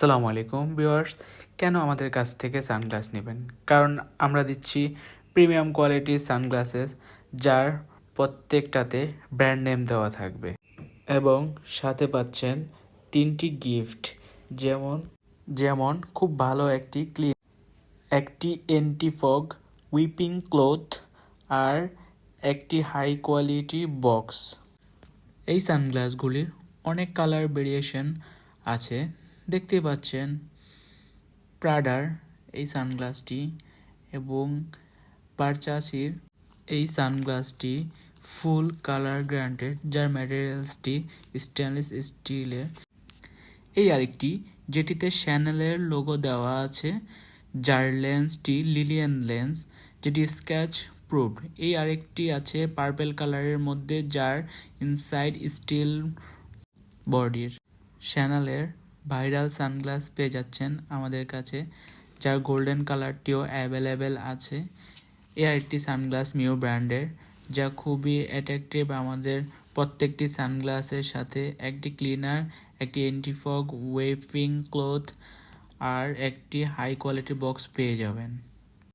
আসসালামু আলাইকুম ভিউয়ার্স, কেন আমাদের কাছ থেকে সানগ্লাস নেবেন? কারণ আমরা দিচ্ছি প্রিমিয়াম কোয়ালিটির সানগ্লাসেস, যার প্রত্যেকটাতে ব্র্যান্ড নেম দেওয়া থাকবে এবং সাথে পাচ্ছেন 3টি গিফট, যেমন যেমন খুব ভালো একটি এন্টি ফগ উইপিং ক্লথ আর একটি হাই কোয়ালিটি বক্স। এই সানগ্লাসগুলির অনেক কালার ভেরিয়েশন আছে। দেখতে পাচ্ছেন প্রাডার এই সানগ্লাসটি এবং পারচাসির এই সানগ্লাসটি ফুল কালার গ্রান্টেড, যার ম্যাটেরিয়ালসটি স্টেনলেস স্টিলের। এই আরেকটি যেটিতে শ্যানেলের লোগো দেওয়া আছে, যার লেন্সটি লিলিয়ান লেন্স, যেটি স্ক্র্যাচ প্রুফ। এই আরেকটি আছে পার্পল কালারের মধ্যে, যার ইনসাইড স্টিল বডির। শ্যানেলের ভাইরাল সানগ্লাস পেয়ে যাচ্ছেন আমাদের কাছে, যার গোল্ডেন কালারটিও অ্যাভেলেবেল আছে। এ আরেকটি সানগ্লাস মিউ ব্র্যান্ডের, যা খুবই অ্যাট্রাকটিভ। আমাদের প্রত্যেকটি সানগ্লাসের সাথে একটি ক্লিনার, একটি অ্যান্টিফগ ওয়েপিং ক্লথ আর একটি হাই কোয়ালিটি বক্স পেয়ে যাবেন।